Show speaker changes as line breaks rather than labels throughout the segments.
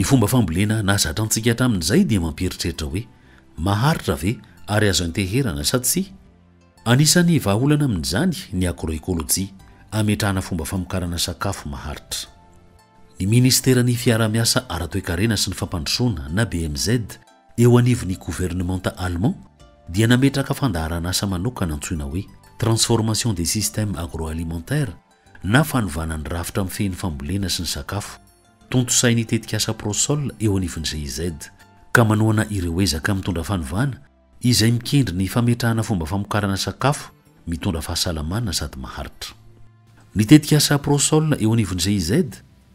ny fomba fambolena nazatra antsika hatramin'izay dia mamperitreritra hoe maharitra ve ary azo anteherana sa tsy? Anisan'ny vahaolana amin'izany ny agroekôlôjia ametrahana fomba famokarana sakafo maharitra. Ny ministeran'ny fiara-miasa ara-toe-karena sy ny fampandrosoana na BMZ eo anivon'ny gouvernementa allemand dia nametraka fandaharana asa manokana antsoina hoe transformation des systèmes agroalimentaires na fanovanany rafitra amin'ny fehiny fambolena sy ny sakafo. Tontosainy tetika asa prosol eo anivon'ny GIZ ka manoana ireo ezaka mitondra fanovana izay mikendry ny fametrahana fomba famokarana sakafo mitondra fahasalamana sady maharitra. Ny tetika asa prosol eo anivon'ny GIZ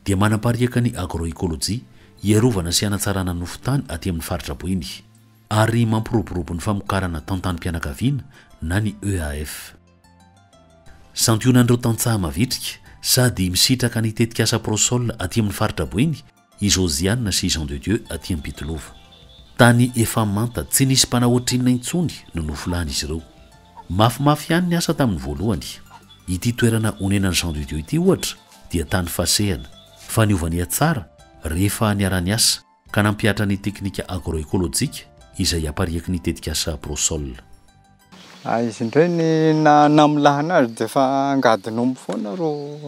dia manapariaka ny agroekôlôjia iarovana sy hanatsarana nofotany aty amin'ny faritra boiny ary mampiroborobo ny famokarana tantany-pianakaviana na ny EAF. Santionan'ireo tantsaha mavitrika sady misitraka ny tetika asa prosol aty amin'ny faritra boiny i Josiane sy Jean de Dieu aty amin'ny Pitolova. Tany efa manta tsy nisy mpanahoatrinina intsony no nofolany izy ireo. Mafimafy ihany ny asa tamin'ny voalohany. Ity toerana onenan'ny Jean de Dieu ity ohatra dia tany fasehana fa niovany tsara rehefa niara-ny asa ka nampiatra ny teknika agroekôlôjika izay apariaky ny tetika asa prosol.
Izy indray na milahana azy dia fa angadinombo foana ro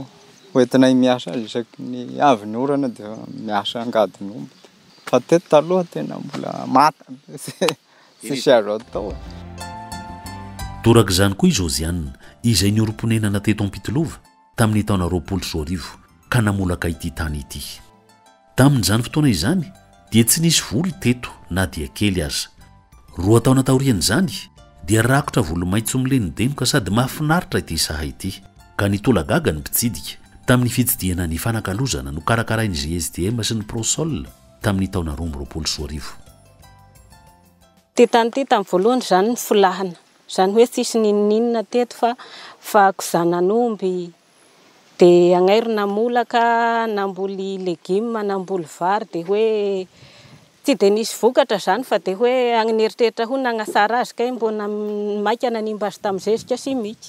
hoentinay miasa azy isaky ny avy ny orana dia miasa angadinombo. Fa teto taloha tena mbola mata sisy azo atao.
Toraka izany koa i Josiane izay nioromponenana teto Ampitolova tamin'ny taona 2020 ka namolaka ity tany ity. Tamin'izany fotoana izany dia tsy nisy voly teto na dia kely aza. 2 taona taorian'izany dia rakotra volomaitso milenodenoka sady mahafinaritra ity saha ity ka nitolagaga ny mpitsidika tamin'ny fitsidiana ny fanakalozana no karakarain'ny GSDM sy ny prosol tamin'ny taona 2020.
Tany tamin'ny voalohany izany ny filahana. Izany hoe tsisy ninninina teto fa zanan'omby dia agnairona molaka namboly legioma namboly vary dia hoe tsy dia nisy vokatra izany fa dia hoe agnieritreritra ho nagnasara azy kay mbona maika nanimba azy tamin'ny zezika simika.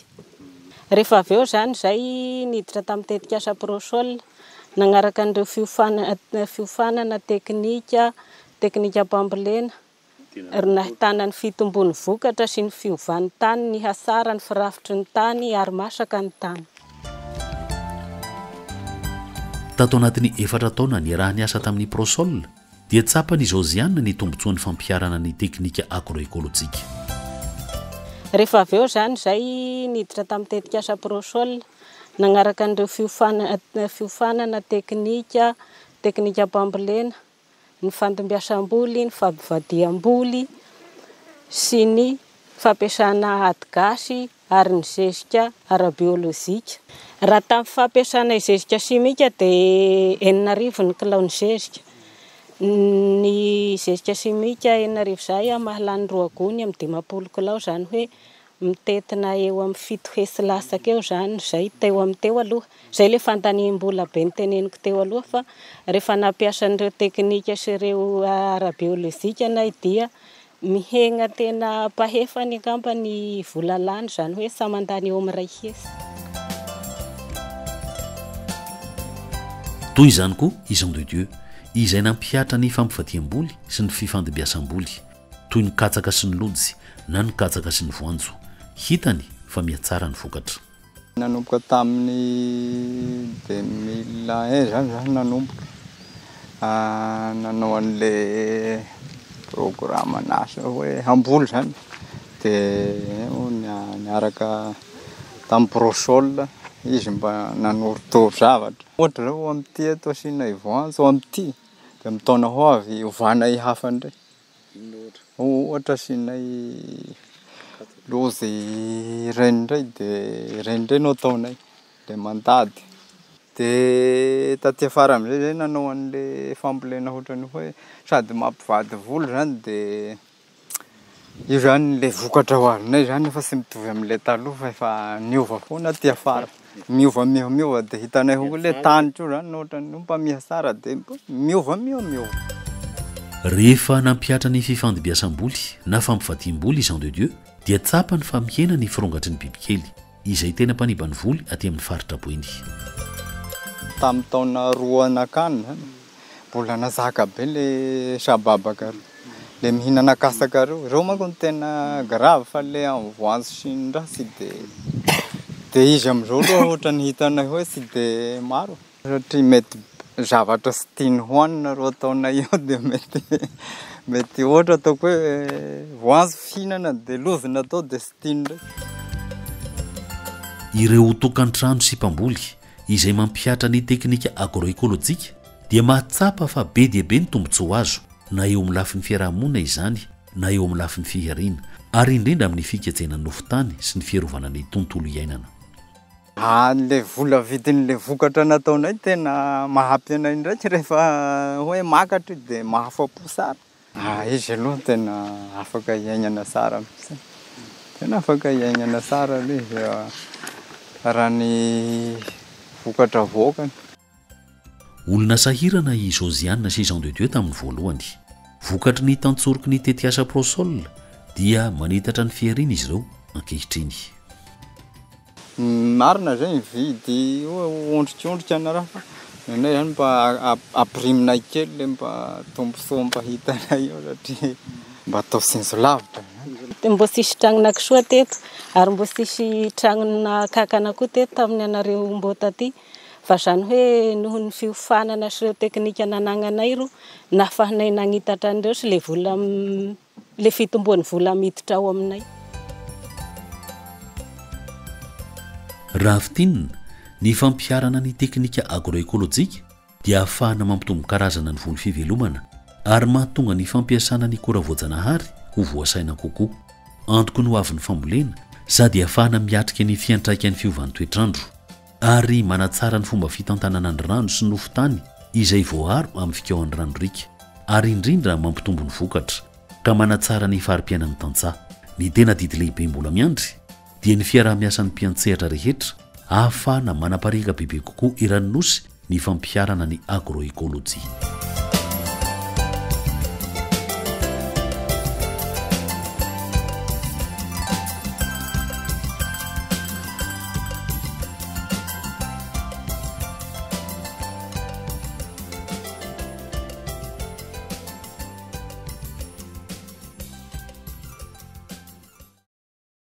Rehefa avy eo izany izay niditra tamin'ny tetika asa prosol nagnaraka an'ireo fiofanana teknika mpambolena ary nahitana ny fitombony vokatra sy ny fiovan'ny tany, ny hasara ny firafitry ny tany ary masaka ny tany.
Tato anatin'ny 4 taona niarahany asa tamin'ny prosol dia tsapany Josiane ny tombontsoan'ny fampiarana ny teknika agroekôlôjika.
Rehefa avy eo izany izay niditra tamin'ny tetika asa prosol nagnaraka an'ireo fiofanana teknika mpambolena, ny fandombiasam-boly, ny fampivadiam-boly sy ny fampiasana ady gasy ary ny zezika ara-biôlôjika. Raha tamin'ny fampiasana zezika simika dia 9,000 ny kilao ny zezika. Ny zezika simika 9,000 izay mahalany 2 gony amin'ny 50 kilao izany hoe mitetina eo amin'ny 7 hesy lasaka eo izany izay teo amin'ny teo aloha. Izay le fandaniam-bola be ny teneniko teo aloha fa rehefa nampiasa an'ireo teknika sy ireo ara-biôlôjika nay dia mihegna tena pahefany angamba ny vola lany izany hoe sa mandany eo amin'ny 2 hesy.
Toy izany koa i Jean de Dieu izay nampiatra ny fampivadiam-boly sy ny fifandimbiasam-boly toy ny katsaka sy ny lojy na ny katsaka sy ny voanjo. Hitany fa mihatsara ny vokatra.
Nanomboka tamin'ny 2001 zany nanomboka. Nanao an'le programme nasa hoe hamboly zany. Dia niaraka tamin'ny prosol izy mba nanoro zavatra. Ohatra zao amin'ity atao asinay voanjo amin'ity dia amin'ny taona ho avy ovanay hafa ndray. Ohatra asinay lozy renindray dia renindray no ataonay dia mandady. Dia taty afara amin'izay zay nanao an'le fambolena ohatrany hoe sady mampivady voly zany dia io zany le vokatra ho avinay zany efa tsy mitovy amin'le taloha fa efa niova foana aty afara. Miova dia hitanay ho le tany tro zany ohatrany mba mihasara dia miova.
Rehefa nampiatra ny fifandimbiasam-boly na fampivadiam-boly Jean de Dieu dia tsapany fa mihena ny firongatry ny bibikely izay tena mpanimba ny voly aty amin'ny faritra boiny.
Tamin'ny taona 2 anakany zany mbola nazaka be le sababaka le mihinana kasaka reo manko ny tena grave fa le amin'ny voanjo sy ny raha sy de izy am'izao aloha ohatra ny hitanay hoe sy de maro satria mety zavatra sy tiany hohanina ro ataonay eo de mety ohatra ataoko hoe voanjo fihinana de lozina atao de sy tiany ndraiky.
Ireo tokantrano sy mpamboly izay mampiatra ny teknika agroekôlôjika dia mahatsapa fa be dia be ny tombontsoa azo na eo amin'ny lafin'ny fiarahamonina izany na eo amin'ny lafin'ny fiherina ary indrindra amin'ny fiketsenan'ny nofotany sy ny fierovana ny tontolo iainana.
Le vola vidin'le vokatra nataonay tena mahampy anay ndraiky rehefa hoe makatra de mahafapo sara. Izy aloha tena afaka iainana sara mihitsy. Tena afaka iainana sara le raha ny vokatra voakany.
Olona sahirana i Josiane sy Jean de Dieu tamin'ny voalohany. Vokatry ny tantsoroky ny tetiasa prosol dia manitatra ny fihariana izy ireo ankehitriny.
Marina zay vidy ondritrondrika na raha fa nay zany mba apriminay kely le mba tombosoa mba hitanay eo satria mba atao sinjo lavitra.
Mbo sisy tragnona kisoa teto ary mbo sisy tragnona kakana koa teto tamin'ny anareo mbo taty fa zany hoe noho ny fiofanana sy ireo teknika nanananay ro nafahanay nagnitatra an'ireo sy le fitomboan'ny vola miditra ao aminay.
Rahafitinina ny fampiarana ny teknika agroekôlôjika dia ahafahana mampitombo karazana ny volo fivelomana ary mahatonga ny fampiasana ny akora voajanahary ho voasaina kokoa. Antoko ny hoavin'ny fambolena sady ahafahana miatrika ny fiantraikan'ny fiovan'ny toetrandro ary manatsara ny fomba fitantanana ny rano sy ny nofotany izay voaharo amin'ny fikaohan'ny randrorika ary indrindra mampitombo ny vokatra ka manatsara ny fari-piainan'ny tantsaha. Ny tena didy lehibe mbola miandry dia ny fiarah-miasan'ny mpiantsehatra rehetra ahafahana manapareka bebe kokoa iranonosy ny fampiarana ny agroekôlôjia.